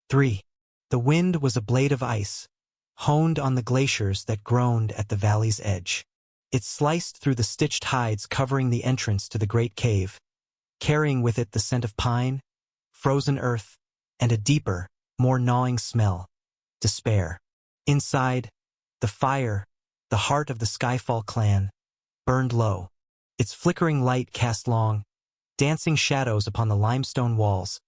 3. The wind was a blade of ice, honed on the glaciers that groaned at the valley's edge. It sliced through the stitched hides covering the entrance to the great cave, carrying with it the scent of pine, frozen earth, and a deeper, more gnawing smell: despair. Inside, the fire, the heart of the Skyfall clan, burned low. Its flickering light cast long, dancing shadows upon the limestone walls,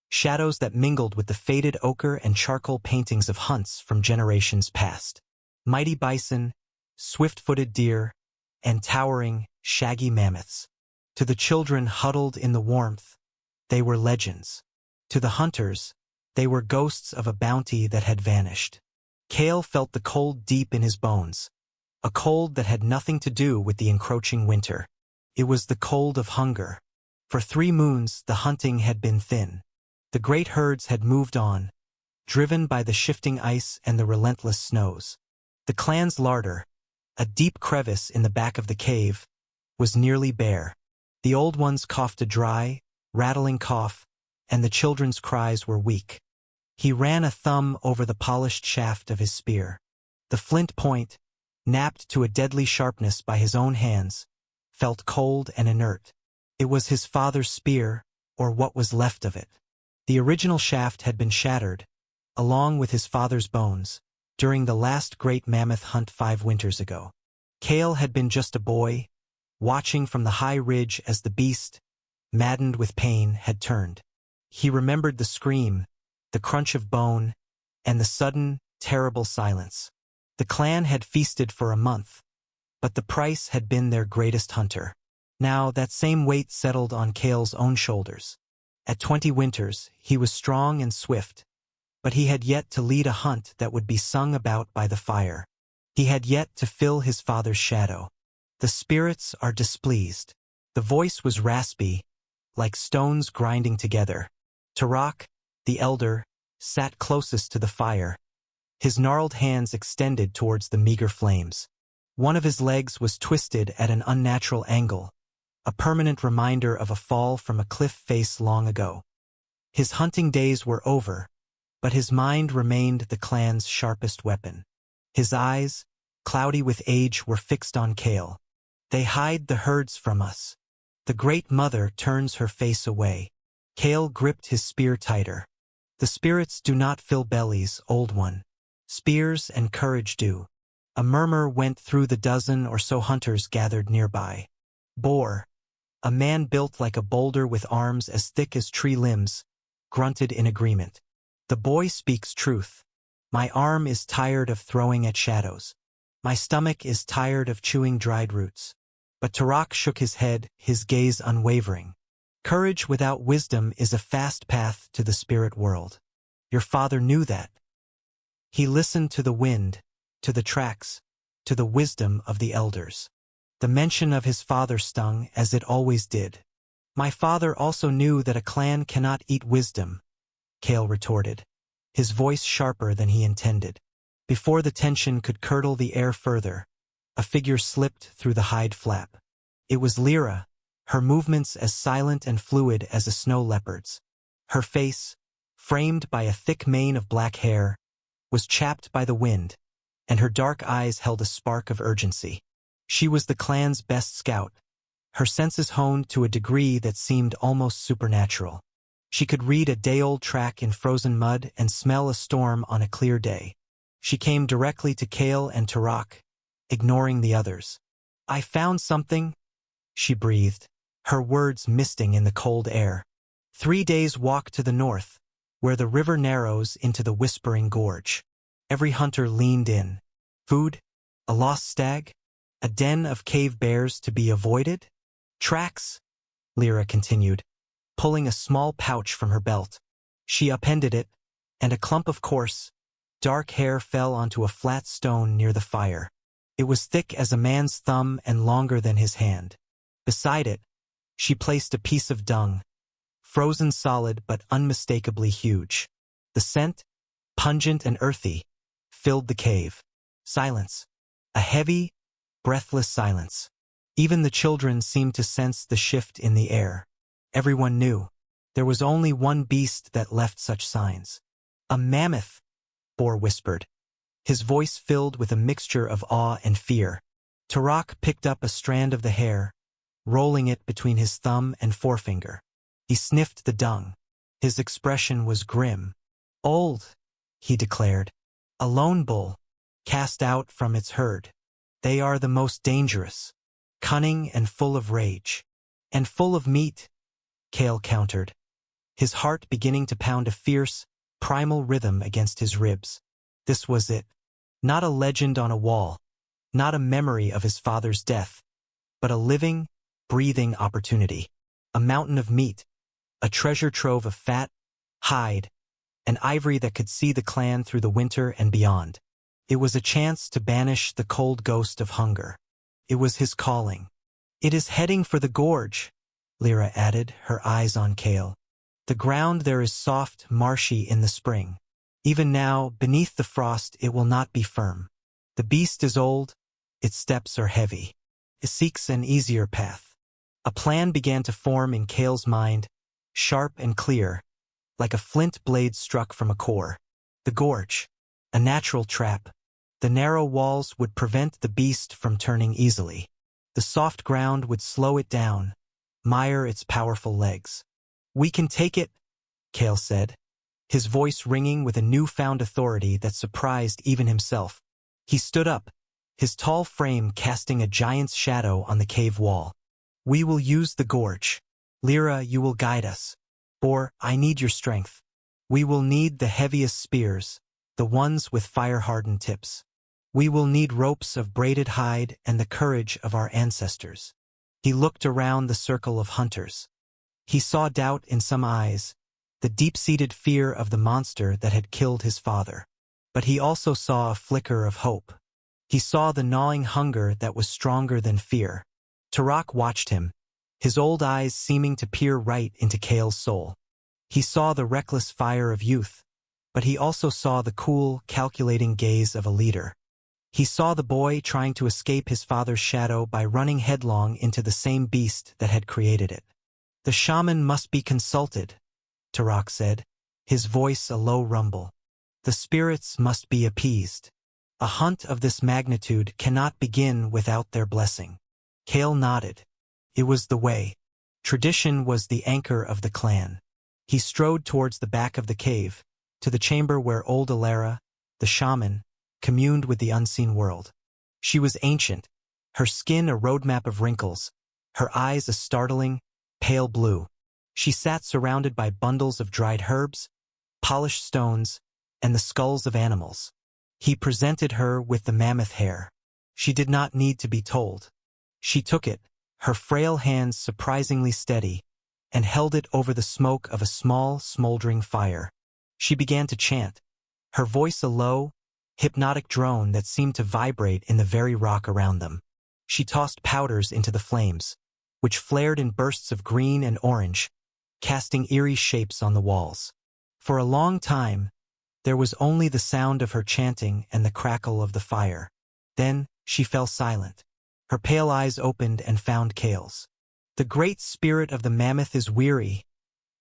shadows that mingled with the faded ochre and charcoal paintings of hunts from generations past. Mighty bison, swift-footed deer, and towering, shaggy mammoths. To the children huddled in the warmth, they were legends. To the hunters, they were ghosts of a bounty that had vanished. Cale felt the cold deep in his bones, a cold that had nothing to do with the encroaching winter. It was the cold of hunger. For 3 moons the hunting had been thin. The great herds had moved on, driven by the shifting ice and the relentless snows. The clan's larder, a deep crevice in the back of the cave, was nearly bare. The old ones coughed a dry, rattling cough, and the children's cries were weak. He ran a thumb over the polished shaft of his spear. The flint point, napped to a deadly sharpness by his own hands, felt cold and inert. It was his father's spear, or what was left of it. The original shaft had been shattered, along with his father's bones, during the last great mammoth hunt 5 winters ago. Cale had been just a boy, watching from the high ridge as the beast, maddened with pain, had turned. He remembered the scream, the crunch of bone, and the sudden, terrible silence. The clan had feasted for a month, but the price had been their greatest hunter. Now that same weight settled on Cale's own shoulders. At 20 winters, he was strong and swift, but he had yet to lead a hunt that would be sung about by the fire. He had yet to fill his father's shadow. The spirits are displeased. The voice was raspy, like stones grinding together. Turok, the elder, sat closest to the fire, his gnarled hands extended towards the meager flames. One of his legs was twisted at an unnatural angle, a permanent reminder of a fall from a cliff face long ago. His hunting days were over, but his mind remained the clan's sharpest weapon. His eyes, cloudy with age, were fixed on Cale. They hide the herds from us. The Great Mother turns her face away. Cale gripped his spear tighter. The spirits do not fill bellies, old one. Spears and courage do. A murmur went through the dozen or so hunters gathered nearby. Boar, a man built like a boulder with arms as thick as tree limbs, grunted in agreement. The boy speaks truth. My arm is tired of throwing at shadows. My stomach is tired of chewing dried roots. But Turok shook his head, his gaze unwavering. Courage without wisdom is a fast path to the spirit world. Your father knew that. He listened to the wind, to the tracks, to the wisdom of the elders. The mention of his father stung, as it always did. My father also knew that a clan cannot eat wisdom, Cale retorted, his voice sharper than he intended. Before the tension could curdle the air further, a figure slipped through the hide flap. It was Lyra, her movements as silent and fluid as a snow leopard's. Her face, framed by a thick mane of black hair, was chapped by the wind, and her dark eyes held a spark of urgency. She was the clan's best scout, her senses honed to a degree that seemed almost supernatural. She could read a day-old track in frozen mud and smell a storm on a clear day. She came directly to Cale and Turok, ignoring the others. I found something, she breathed, her words misting in the cold air. 3 days' walk to the north, where the river narrows into the Whispering Gorge. Every hunter leaned in. Food? A lost stag? A den of cave bears to be avoided? Tracks? Lyra continued, pulling a small pouch from her belt. She upended it, and a clump of coarse, dark hair fell onto a flat stone near the fire. It was thick as a man's thumb and longer than his hand. Beside it, she placed a piece of dung, frozen solid but unmistakably huge. The scent, pungent and earthy, filled the cave. Silence. A heavy, breathless silence. Even the children seemed to sense the shift in the air. Everyone knew. There was only one beast that left such signs. A mammoth, Boar whispered, his voice filled with a mixture of awe and fear. Tarak picked up a strand of the hair, rolling it between his thumb and forefinger. He sniffed the dung. His expression was grim. Old, he declared. A lone bull, cast out from its herd. They are the most dangerous, cunning and full of rage. And full of meat, Kale countered, his heart beginning to pound a fierce, primal rhythm against his ribs. This was it. Not a legend on a wall, not a memory of his father's death, but a living, breathing opportunity. A mountain of meat, a treasure trove of fat, hide, and ivory that could see the clan through the winter and beyond. It was a chance to banish the cold ghost of hunger. It was his calling. It is heading for the gorge, Lyra added, her eyes on Kale. The ground there is soft, marshy in the spring. Even now, beneath the frost, it will not be firm. The beast is old, its steps are heavy. It seeks an easier path. A plan began to form in Kale's mind, sharp and clear, like a flint blade struck from a core. The gorge, a natural trap. The narrow walls would prevent the beast from turning easily. The soft ground would slow it down, mire its powerful legs. We can take it, Kale said, his voice ringing with a newfound authority that surprised even himself. He stood up, his tall frame casting a giant's shadow on the cave wall. We will use the gorge. Lyra, you will guide us. Or, I need your strength. We will need the heaviest spears, the ones with fire-hardened tips. We will need ropes of braided hide and the courage of our ancestors. He looked around the circle of hunters. He saw doubt in some eyes, the deep-seated fear of the monster that had killed his father. But he also saw a flicker of hope. He saw the gnawing hunger that was stronger than fear. Tarak watched him, his old eyes seeming to peer right into Kale's soul. He saw the reckless fire of youth, but he also saw the cool, calculating gaze of a leader. He saw the boy trying to escape his father's shadow by running headlong into the same beast that had created it. The shaman must be consulted, Tarak said, his voice a low rumble. The spirits must be appeased. A hunt of this magnitude cannot begin without their blessing. Kale nodded. It was the way. Tradition was the anchor of the clan. He strode towards the back of the cave, to the chamber where old Alara, the shaman, communed with the unseen world. She was ancient, her skin a roadmap of wrinkles, her eyes a startling, pale blue. She sat surrounded by bundles of dried herbs, polished stones, and the skulls of animals. He presented her with the mammoth hair. She did not need to be told. She took it, her frail hands surprisingly steady, and held it over the smoke of a small, smoldering fire. She began to chant, her voice a low, hypnotic drone that seemed to vibrate in the very rock around them. She tossed powders into the flames, which flared in bursts of green and orange, casting eerie shapes on the walls. For a long time, there was only the sound of her chanting and the crackle of the fire. Then, she fell silent. Her pale eyes opened and found Kale's. The great spirit of the mammoth is weary,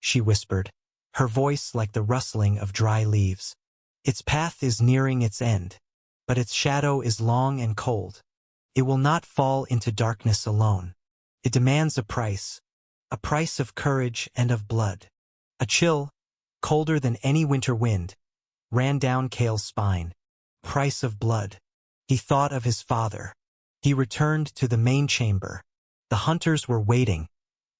she whispered, her voice like the rustling of dry leaves. Its path is nearing its end, but its shadow is long and cold. It will not fall into darkness alone. It demands a price of courage and of blood. A chill, colder than any winter wind, ran down Kale's spine. Price of blood. He thought of his father. He returned to the main chamber. The hunters were waiting,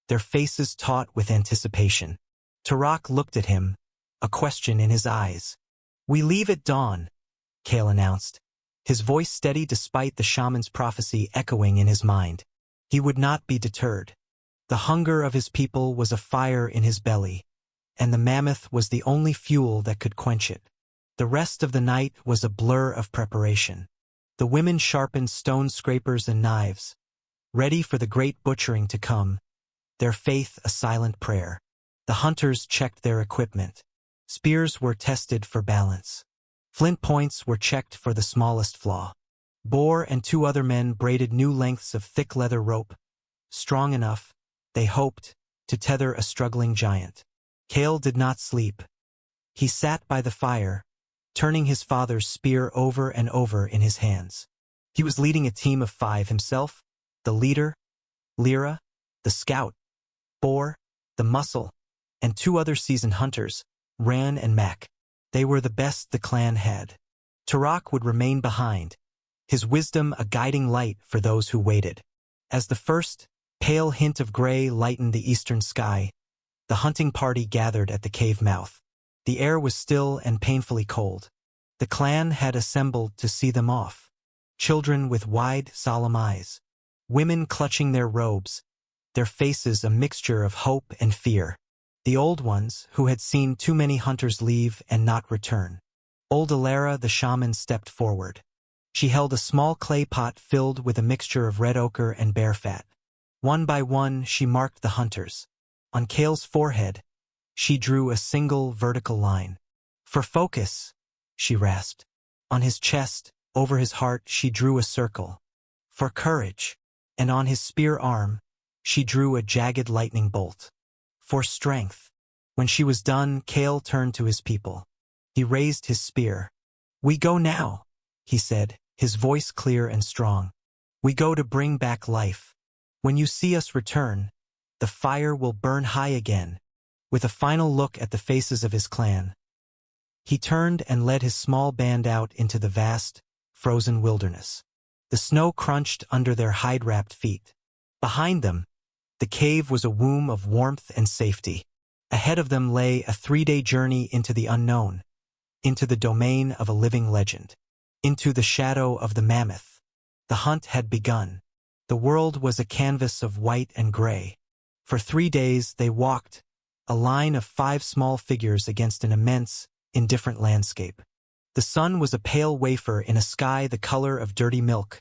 their faces taut with anticipation. Tarak looked at him, a question in his eyes. We leave at dawn, Kale announced, his voice steady despite the shaman's prophecy echoing in his mind. He would not be deterred. The hunger of his people was a fire in his belly, and the mammoth was the only fuel that could quench it. The rest of the night was a blur of preparation. The women sharpened stone scrapers and knives, ready for the great butchering to come, their faith a silent prayer. The hunters checked their equipment. Spears were tested for balance. Flint points were checked for the smallest flaw. Boar and 2 other men braided new lengths of thick leather rope, strong enough, they hoped, to tether a struggling giant. Kale did not sleep. He sat by the fire, turning his father's spear over and over in his hands. He was leading a team of 5 himself, the leader, Lyra, the scout, Boar, the muscle, and 2 other seasoned hunters, Ran and Mac. They were the best the clan had. Turok would remain behind, his wisdom a guiding light for those who waited. As the first pale hint of gray lightened the eastern sky, the hunting party gathered at the cave mouth. The air was still and painfully cold. The clan had assembled to see them off. Children with wide, solemn eyes. Women clutching their robes, their faces a mixture of hope and fear. The old ones, who had seen too many hunters leave and not return. Old Alara the shaman stepped forward. She held a small clay pot filled with a mixture of red ochre and bear fat. One by one she marked the hunters. On Kale's forehead, she drew a single vertical line. For focus, she rasped. On his chest, over his heart, she drew a circle. For courage, and on his spear arm, she drew a jagged lightning bolt. For strength. When she was done, Kale turned to his people. He raised his spear. "We go now," he said, his voice clear and strong. "We go to bring back life. When you see us return, the fire will burn high again." With a final look at the faces of his clan, he turned and led his small band out into the vast, frozen wilderness. The snow crunched under their hide-wrapped feet. Behind them, the cave was a womb of warmth and safety. Ahead of them lay a 3-day journey into the unknown, into the domain of a living legend, into the shadow of the mammoth. The hunt had begun. The world was a canvas of white and gray. For 3 days they walked, a line of 5 small figures against an immense, indifferent landscape. The sun was a pale wafer in a sky the color of dirty milk,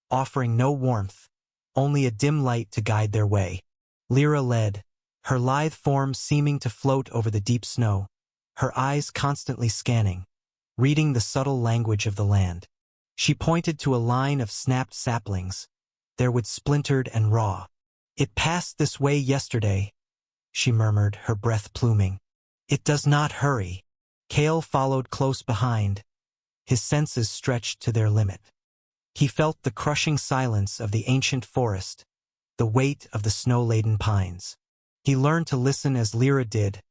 offering no warmth, only a dim light to guide their way. Lyra led, her lithe form seeming to float over the deep snow, her eyes constantly scanning, reading the subtle language of the land. She pointed to a line of snapped saplings, their wood splintered and raw. "It passed this way yesterday," she murmured, her breath pluming. "It does not hurry." Kale followed close behind, his senses stretched to their limit. He felt the crushing silence of the ancient forest, the weight of the snow-laden pines. He learned to listen as Lyra did,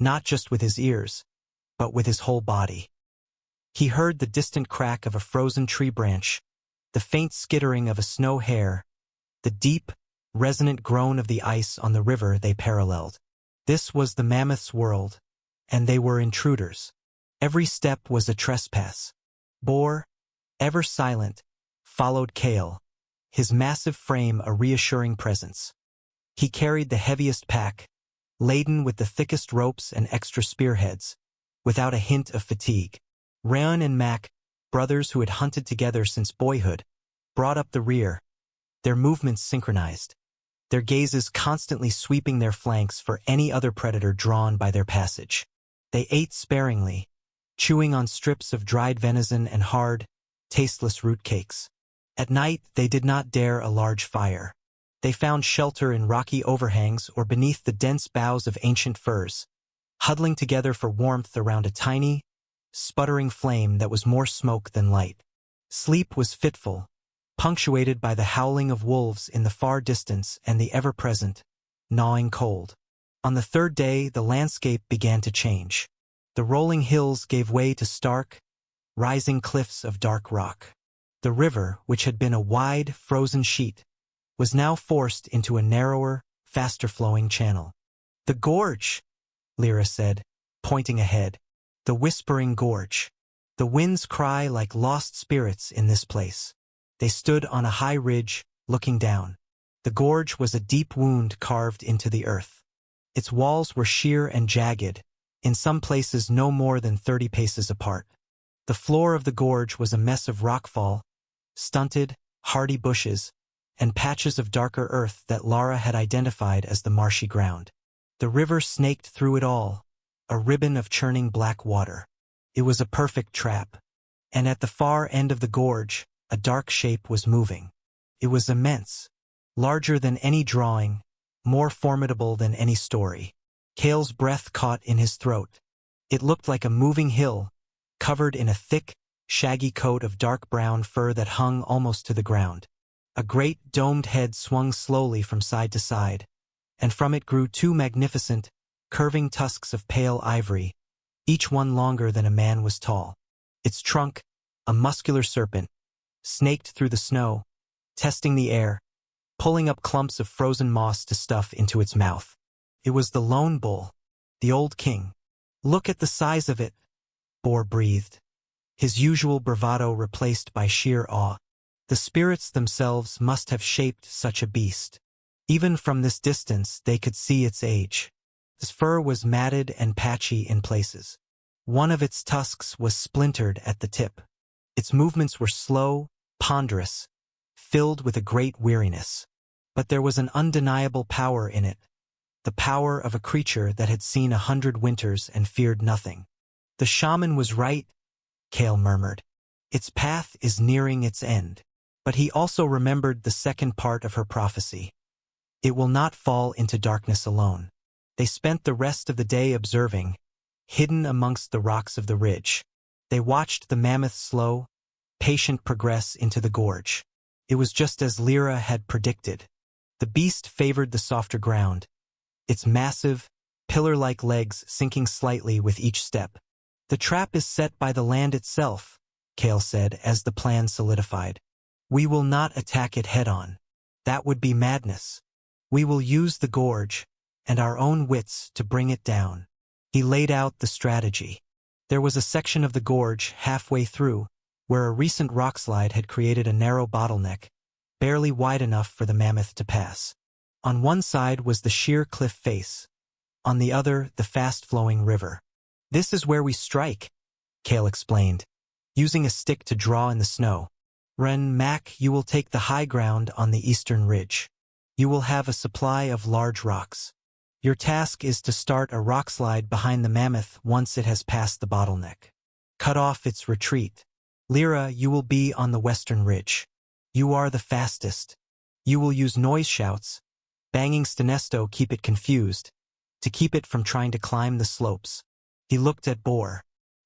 not just with his ears, but with his whole body. He heard the distant crack of a frozen tree branch, the faint skittering of a snow hare, the deep, resonant groan of the ice on the river they paralleled. This was the mammoth's world, and they were intruders. Every step was a trespass. Boar, ever silent, followed Kale, his massive frame a reassuring presence. He carried the heaviest pack, laden with the thickest ropes and extra spearheads, without a hint of fatigue. Ran and Mac, brothers who had hunted together since boyhood, brought up the rear, their movements synchronized, their gazes constantly sweeping their flanks for any other predator drawn by their passage. They ate sparingly, chewing on strips of dried venison and hard, tasteless root cakes. At night, they did not dare a large fire. They found shelter in rocky overhangs or beneath the dense boughs of ancient firs, huddling together for warmth around a tiny, sputtering flame that was more smoke than light. Sleep was fitful, punctuated by the howling of wolves in the far distance and the ever-present, gnawing cold. On the 3rd day, the landscape began to change. The rolling hills gave way to stark, rising cliffs of dark rock. The river, which had been a wide, frozen sheet, was now forced into a narrower, faster-flowing channel. "The gorge," Lyra said, pointing ahead. "The whispering gorge. The winds cry like lost spirits in this place." They stood on a high ridge, looking down. The gorge was a deep wound carved into the earth. Its walls were sheer and jagged, in some places no more than 30 paces apart. The floor of the gorge was a mess of rockfall, stunted, hardy bushes, and patches of darker earth that Lara had identified as the marshy ground. The river snaked through it all, a ribbon of churning black water. It was a perfect trap. And at the far end of the gorge, a dark shape was moving. It was immense, larger than any drawing, more formidable than any story. Kale's breath caught in his throat. It looked like a moving hill, covered in a thick, shaggy coat of dark brown fur that hung almost to the ground. A great domed head swung slowly from side to side, and from it grew two magnificent, curving tusks of pale ivory, each one longer than a man was tall. Its trunk, a muscular serpent, snaked through the snow, testing the air, pulling up clumps of frozen moss to stuff into its mouth. It was the lone bull, the old king. "Look at the size of it," Boar breathed, his usual bravado replaced by sheer awe. The spirits themselves must have shaped such a beast. Even from this distance they could see its age. Its fur was matted and patchy in places. One of its tusks was splintered at the tip. Its movements were slow, ponderous, filled with a great weariness. But there was an undeniable power in it, the power of a creature that had seen 100 winters and feared nothing. "The shaman was right," Kale murmured. "Its path is nearing its end." But he also remembered the second part of her prophecy. It will not fall into darkness alone. They spent the rest of the day observing, hidden amongst the rocks of the ridge. They watched the mammoth's slow, patient progress into the gorge. It was just as Lyra had predicted. The beast favored the softer ground, its massive, pillar-like legs sinking slightly with each step. "The trap is set by the land itself," Kale said as the plan solidified. "We will not attack it head-on. That would be madness. We will use the gorge and our own wits to bring it down." He laid out the strategy. There was a section of the gorge halfway through where a recent rockslide had created a narrow bottleneck, barely wide enough for the mammoth to pass. On one side was the sheer cliff face, on the other the fast-flowing river. "This is where we strike," Kale explained, using a stick to draw in the snow. "Ren Mac, you will take the high ground on the eastern ridge. You will have a supply of large rocks. Your task is to start a rockslide behind the mammoth once it has passed the bottleneck. Cut off its retreat. Lyra, you will be on the western ridge. You are the fastest. You will use noise shouts, banging Stinesto keep it confused, to keep it from trying to climb the slopes." He looked at Boar.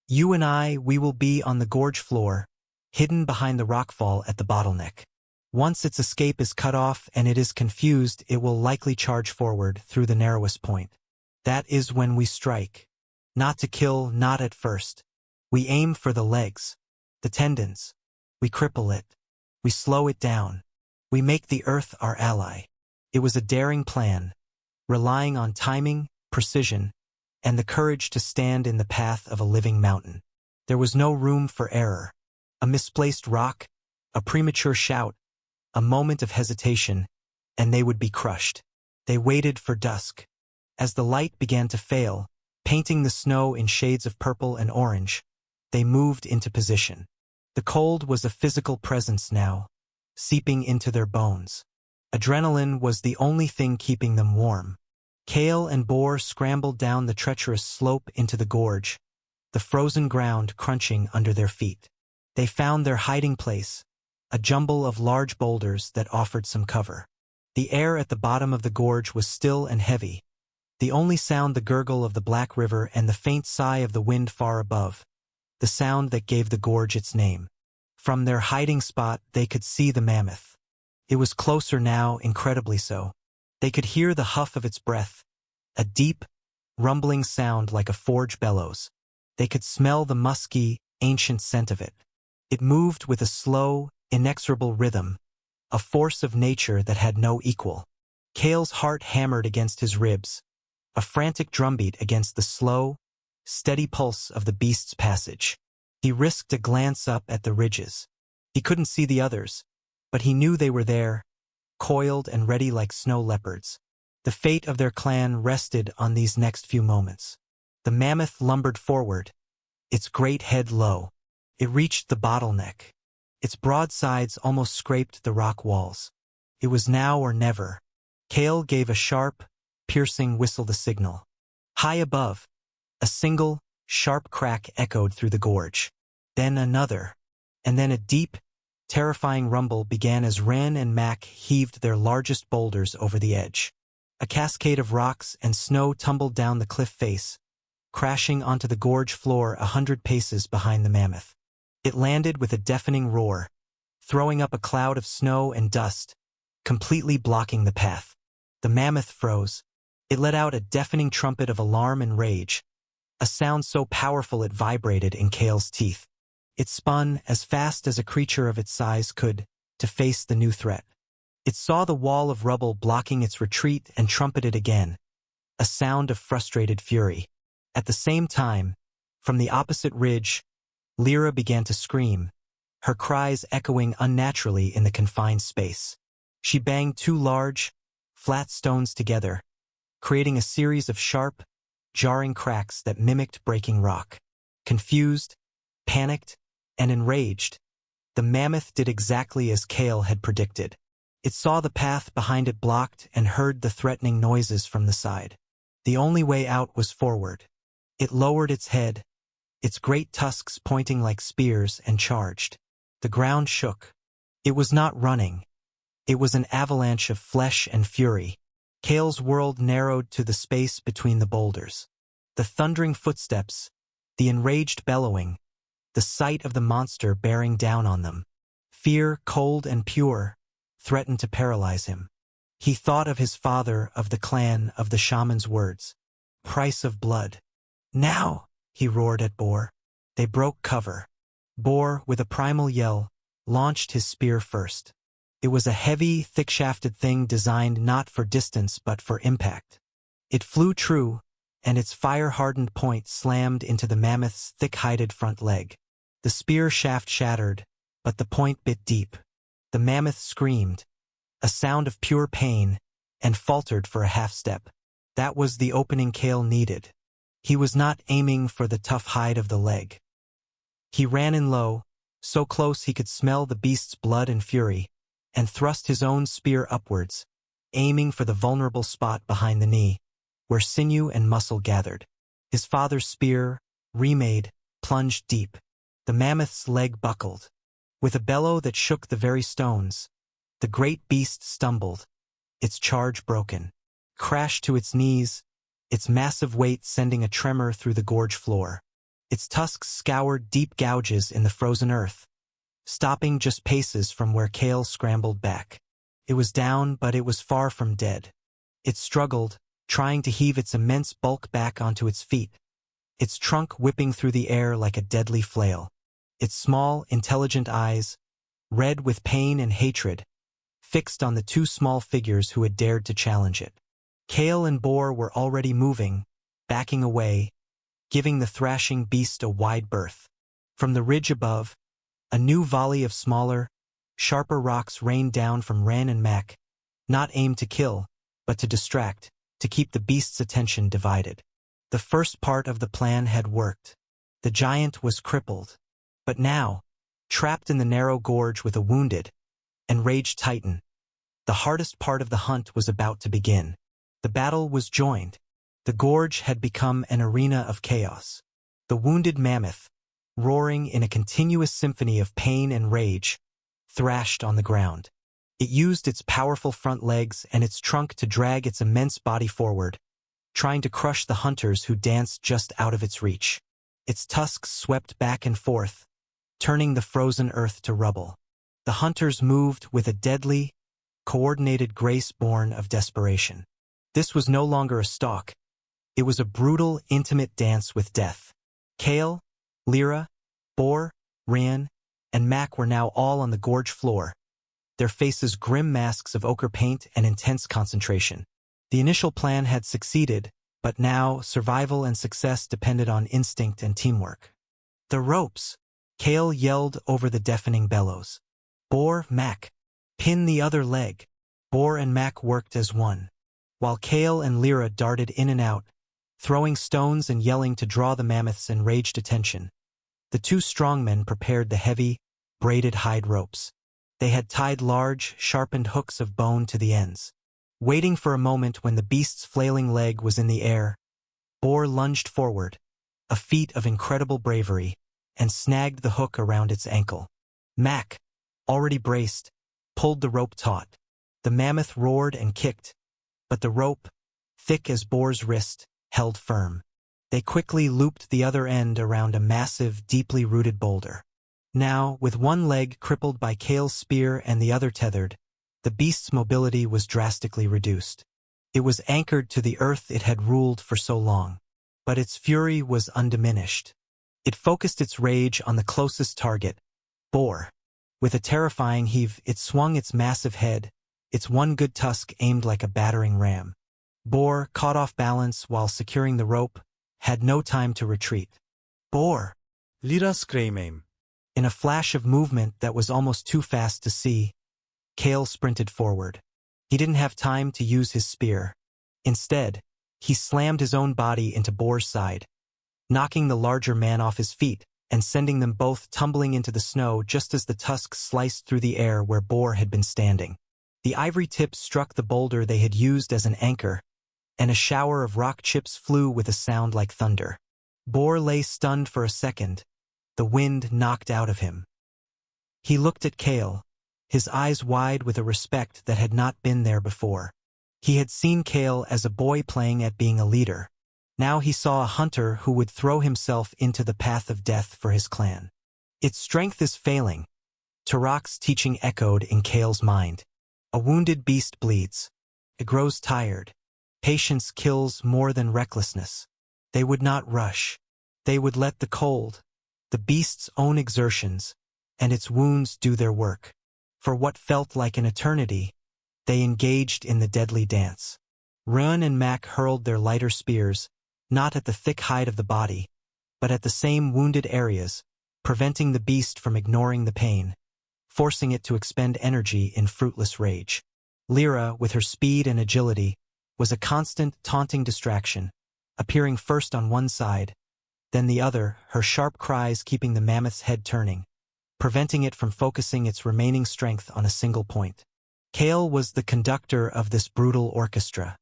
"You and we will be on the gorge floor, hidden behind the rockfall at the bottleneck. Once its escape is cut off and it is confused, it will likely charge forward through the narrowest point. That is when we strike. Not to kill, not at first. We aim for the legs, the tendons. We cripple it. We slow it down. We make the earth our ally." It was a daring plan, relying on timing, precision, and the courage to stand in the path of a living mountain. There was no room for error. A misplaced rock, a premature shout, a moment of hesitation, and they would be crushed. They waited for dusk. As the light began to fail, painting the snow in shades of purple and orange, they moved into position. The cold was a physical presence now, seeping into their bones. Adrenaline was the only thing keeping them warm. Kale and Boar scrambled down the treacherous slope into the gorge, the frozen ground crunching under their feet. They found their hiding place, a jumble of large boulders that offered some cover. The air at the bottom of the gorge was still and heavy, the only sound the gurgle of the Black River and the faint sigh of the wind far above, the sound that gave the gorge its name. From their hiding spot they could see the mammoth. It was closer now, incredibly so. They could hear the huff of its breath, a deep, rumbling sound like a forge bellows. They could smell the musky, ancient scent of it. It moved with a slow, inexorable rhythm, a force of nature that had no equal. Kale's heart hammered against his ribs, a frantic drumbeat against the slow, steady pulse of the beast's passage. He risked a glance up at the ridges. He couldn't see the others, but he knew they were there, coiled and ready like snow leopards. The fate of their clan rested on these next few moments. The mammoth lumbered forward, its great head low. It reached the bottleneck. Its broad sides almost scraped the rock walls. It was now or never. Kale gave a sharp, piercing whistle to signal. High above, a single, sharp crack echoed through the gorge. Then another, and then a deep, terrifying rumble began as Ren and Mac heaved their largest boulders over the edge. A cascade of rocks and snow tumbled down the cliff face, crashing onto the gorge floor 100 paces behind the mammoth. It landed with a deafening roar, throwing up a cloud of snow and dust, completely blocking the path. The mammoth froze. It let out a deafening trumpet of alarm and rage, a sound so powerful it vibrated in Kale's teeth. It spun as fast as a creature of its size could to face the new threat. It saw the wall of rubble blocking its retreat and trumpeted again, a sound of frustrated fury. At the same time, from the opposite ridge, Lyra began to scream, her cries echoing unnaturally in the confined space. She banged two large, flat stones together, creating a series of sharp, jarring cracks that mimicked breaking rock. Confused, panicked, and enraged, the mammoth did exactly as Kale had predicted. It saw the path behind it blocked and heard the threatening noises from the side. The only way out was forward. It lowered its head, its great tusks pointing like spears, and charged. The ground shook. It was not running. It was an avalanche of flesh and fury. Kale's world narrowed to the space between the boulders. The thundering footsteps, the enraged bellowing, the sight of the monster bearing down on them. Fear, cold and pure, threatened to paralyze him. He thought of his father, of the clan, of the shaman's words. Price of blood. Now, he roared at Boar. They broke cover. Boar, with a primal yell, launched his spear first. It was a heavy, thick-shafted thing designed not for distance but for impact. It flew true, and its fire-hardened point slammed into the mammoth's thick-hided front leg. The spear shaft shattered, but the point bit deep. The mammoth screamed, a sound of pure pain, and faltered for a half-step. That was the opening Kale needed. He was not aiming for the tough hide of the leg. He ran in low, so close he could smell the beast's blood and fury, and thrust his own spear upwards, aiming for the vulnerable spot behind the knee, where sinew and muscle gathered. His father's spear, remade, plunged deep. The mammoth's leg buckled. With a bellow that shook the very stones, the great beast stumbled, its charge broken, crashed to its knees, its massive weight sending a tremor through the gorge floor. Its tusks scoured deep gouges in the frozen earth, stopping just paces from where Kale scrambled back. It was down, but it was far from dead. It struggled, trying to heave its immense bulk back onto its feet, its trunk whipping through the air like a deadly flail. Its small, intelligent eyes, red with pain and hatred, fixed on the two small figures who had dared to challenge it. Kale and Boar were already moving, backing away, giving the thrashing beast a wide berth. From the ridge above, a new volley of smaller, sharper rocks rained down from Ren and Mac, not aimed to kill, but to distract, to keep the beast's attention divided. The first part of the plan had worked. The giant was crippled. But now, trapped in the narrow gorge with a wounded, enraged titan, the hardest part of the hunt was about to begin. The battle was joined. The gorge had become an arena of chaos. The wounded mammoth, roaring in a continuous symphony of pain and rage, thrashed on the ground. It used its powerful front legs and its trunk to drag its immense body forward, trying to crush the hunters who danced just out of its reach. Its tusks swept back and forth, turning the frozen earth to rubble. The hunters moved with a deadly, coordinated grace born of desperation. This was no longer a stalk. It was a brutal, intimate dance with death. Kale, Lyra, Boar, Rhian, and Mac were now all on the gorge floor, their faces grim masks of ochre paint and intense concentration. The initial plan had succeeded, but now survival and success depended on instinct and teamwork. The ropes! Kale yelled over the deafening bellows. Boar, Mac, pin the other leg. Boar and Mac worked as one, while Kale and Lyra darted in and out, throwing stones and yelling to draw the mammoth's enraged attention. The two strongmen prepared the heavy, braided hide ropes. They had tied large, sharpened hooks of bone to the ends. Waiting for a moment when the beast's flailing leg was in the air, Boar lunged forward, a feat of incredible bravery, and snagged the hook around its ankle. Mac, already braced, pulled the rope taut. The mammoth roared and kicked, but the rope, thick as Boar's wrist, held firm. They quickly looped the other end around a massive, deeply rooted boulder. Now, with one leg crippled by Kale's spear and the other tethered, the beast's mobility was drastically reduced. It was anchored to the earth it had ruled for so long. But its fury was undiminished. It focused its rage on the closest target, Boar. With a terrifying heave, it swung its massive head, its one good tusk aimed like a battering ram. Boar, caught off balance while securing the rope, had no time to retreat. Boar! Lira screaming. In a flash of movement that was almost too fast to see, Kale sprinted forward. He didn't have time to use his spear. Instead, he slammed his own body into Boar's side, knocking the larger man off his feet and sending them both tumbling into the snow just as the tusk sliced through the air where Boar had been standing. The ivory tip struck the boulder they had used as an anchor, and a shower of rock chips flew with a sound like thunder. Boar lay stunned for a second, the wind knocked out of him. He looked at Kale, his eyes wide with a respect that had not been there before. He had seen Kale as a boy playing at being a leader. Now he saw a hunter who would throw himself into the path of death for his clan. Its strength is failing, Turok's teaching echoed in Kale's mind. A wounded beast bleeds. It grows tired. Patience kills more than recklessness. They would not rush. They would let the cold, the beast's own exertions, and its wounds do their work. For what felt like an eternity, they engaged in the deadly dance. Run and Mac hurled their lighter spears, not at the thick hide of the body, but at the same wounded areas, preventing the beast from ignoring the pain, forcing it to expend energy in fruitless rage. Lyra, with her speed and agility, was a constant, taunting distraction, appearing first on one side, then the other, her sharp cries keeping the mammoth's head turning, preventing it from focusing its remaining strength on a single point. Kale was the conductor of this brutal orchestra.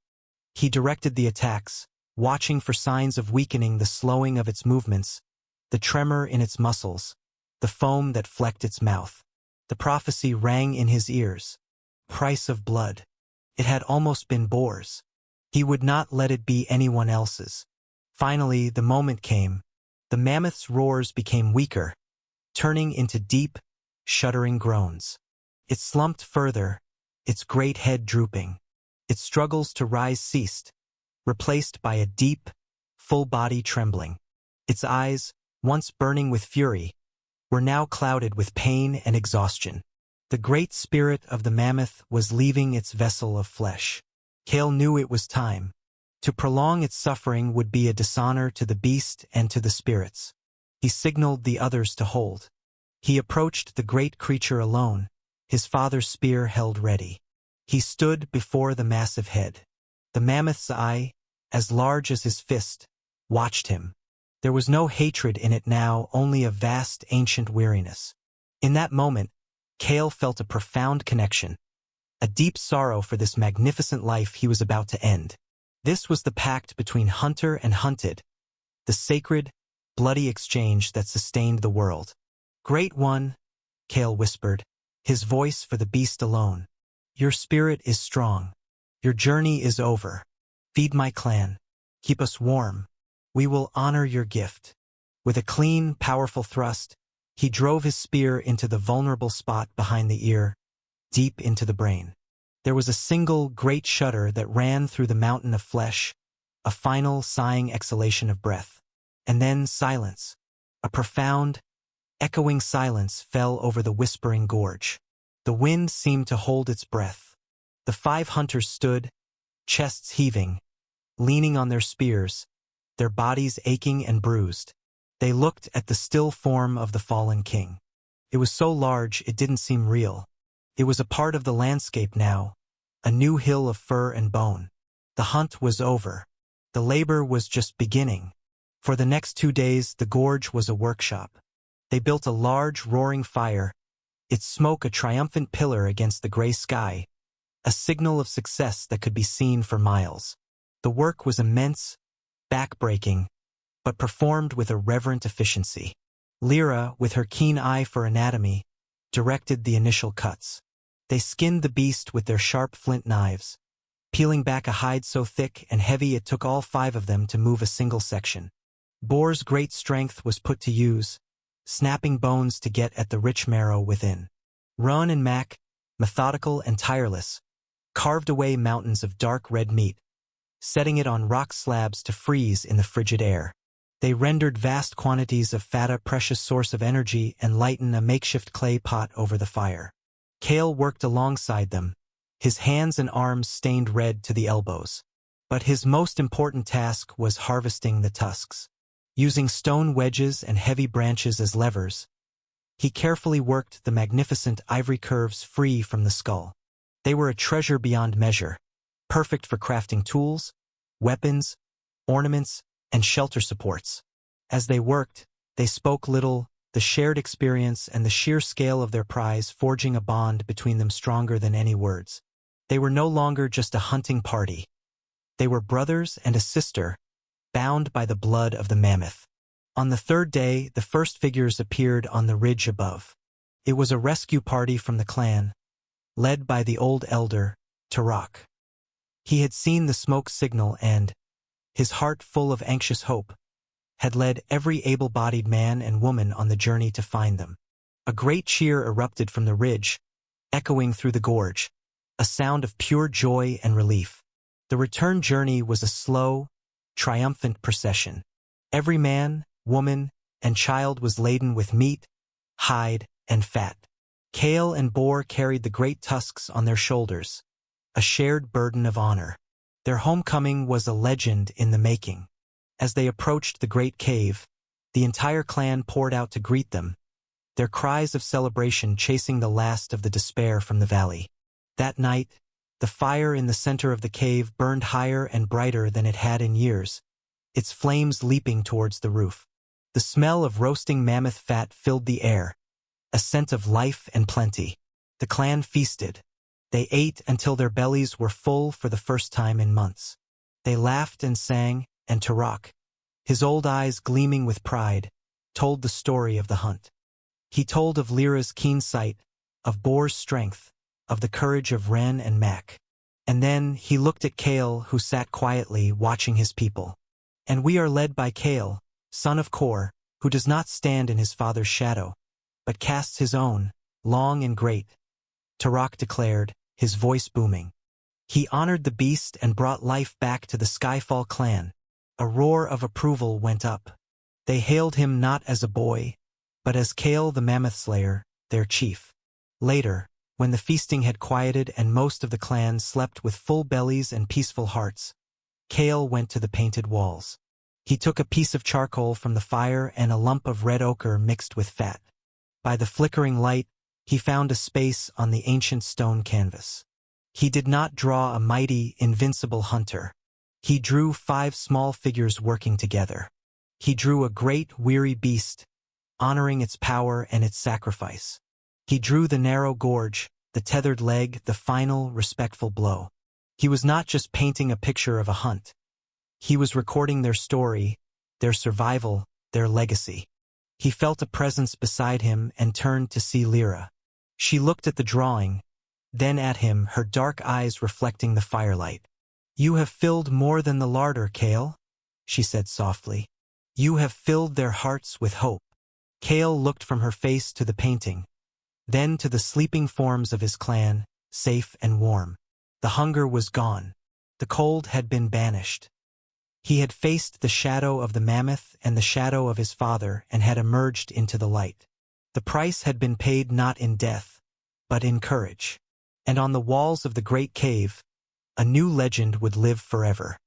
He directed the attacks, watching for signs of weakening, the slowing of its movements, the tremor in its muscles, the foam that flecked its mouth. The prophecy rang in his ears. Price of blood. It had almost been Boar's. He would not let it be anyone else's. Finally, the moment came. The mammoth's roars became weaker, turning into deep, shuddering groans. It slumped further, its great head drooping. Its struggles to rise ceased, replaced by a deep, full-body trembling. Its eyes, once burning with fury, were now clouded with pain and exhaustion. The great spirit of the mammoth was leaving its vessel of flesh. Kale knew it was time. To prolong its suffering would be a dishonor to the beast and to the spirits. He signaled the others to hold. He approached the great creature alone, his father's spear held ready. He stood before the massive head. The mammoth's eye, as large as his fist, watched him. There was no hatred in it now, only a vast ancient weariness. In that moment, Kale felt a profound connection, a deep sorrow for this magnificent life he was about to end. This was the pact between hunter and hunted, the sacred, bloody exchange that sustained the world. Great One, Kale whispered, his voice for the beast alone. Your spirit is strong. Your journey is over. Feed my clan. Keep us warm. We will honor your gift. With a clean, powerful thrust, he drove his spear into the vulnerable spot behind the ear, deep into the brain. There was a single great shudder that ran through the mountain of flesh, a final sighing exhalation of breath. And then silence. A profound, echoing silence fell over the whispering gorge. The wind seemed to hold its breath. The 5 hunters stood, chests heaving, leaning on their spears, their bodies aching and bruised. They looked at the still form of the fallen king. It was so large it didn't seem real. It was a part of the landscape now, a new hill of fur and bone. The hunt was over. The labor was just beginning. For the next 2 days, the gorge was a workshop. They built a large, roaring fire, its smoke a triumphant pillar against the gray sky, a signal of success that could be seen for miles. The work was immense, back-breaking, but performed with a reverent efficiency. Lyra, with her keen eye for anatomy, directed the initial cuts. They skinned the beast with their sharp flint knives, peeling back a hide so thick and heavy it took all 5 of them to move a single section. Boar's great strength was put to use, snapping bones to get at the rich marrow within. Run and Mac, methodical and tireless, carved away mountains of dark red meat, setting it on rock slabs to freeze in the frigid air. They rendered vast quantities of fat a precious source of energy and lighten a makeshift clay pot over the fire. Kale worked alongside them, his hands and arms stained red to the elbows. But his most important task was harvesting the tusks. Using stone wedges and heavy branches as levers, he carefully worked the magnificent ivory curves free from the skull. They were a treasure beyond measure, perfect for crafting tools, weapons, ornaments, and shelter supports. As they worked, they spoke little, the shared experience and the sheer scale of their prize forging a bond between them stronger than any words. They were no longer just a hunting party. They were brothers and a sister, bound by the blood of the mammoth. On the third day, the first figures appeared on the ridge above. It was a rescue party from the clan, led by the old elder, Turok. He had seen the smoke signal and, his heart full of anxious hope, had led every able-bodied man and woman on the journey to find them. A great cheer erupted from the ridge, echoing through the gorge, a sound of pure joy and relief. The return journey was a slow, triumphant procession. Every man, woman, and child was laden with meat, hide, and fat. Kale and Boar carried the great tusks on their shoulders, a shared burden of honor. Their homecoming was a legend in the making. As they approached the great cave, the entire clan poured out to greet them, their cries of celebration chasing the last of the despair from the valley. That night, the fire in the center of the cave burned higher and brighter than it had in years, its flames leaping towards the roof. The smell of roasting mammoth fat filled the air, a scent of life and plenty. The clan feasted. They ate until their bellies were full for the first time in months. They laughed and sang, and Turok, his old eyes gleaming with pride, told the story of the hunt. He told of Lyra's keen sight, of Boar's strength, of the courage of Ren and Mac. And then he looked at Kale, who sat quietly watching his people. And we are led by Kale, son of Kor, who does not stand in his father's shadow, but casts his own, long and great, Turok declared, his voice booming. He honored the beast and brought life back to the Skyfall clan. A roar of approval went up. They hailed him not as a boy, but as Kale the Mammoth Slayer, their chief. Later, when the feasting had quieted and most of the clan slept with full bellies and peaceful hearts, Kale went to the painted walls. He took a piece of charcoal from the fire and a lump of red ochre mixed with fat. By the flickering light, he found a space on the ancient stone canvas. He did not draw a mighty, invincible hunter. He drew 5 small figures working together. He drew a great, weary beast, honoring its power and its sacrifice. He drew the narrow gorge, the tethered leg, the final, respectful blow. He was not just painting a picture of a hunt. He was recording their story, their survival, their legacy. He felt a presence beside him and turned to see Lyra. She looked at the drawing, then at him, her dark eyes reflecting the firelight. "You have filled more than the larder, Kale," she said softly. "You have filled their hearts with hope." Kale looked from her face to the painting, then to the sleeping forms of his clan, safe and warm. The hunger was gone. The cold had been banished. He had faced the shadow of the mammoth and the shadow of his father and had emerged into the light. The price had been paid not in death, but in courage. And on the walls of the great cave, a new legend would live forever.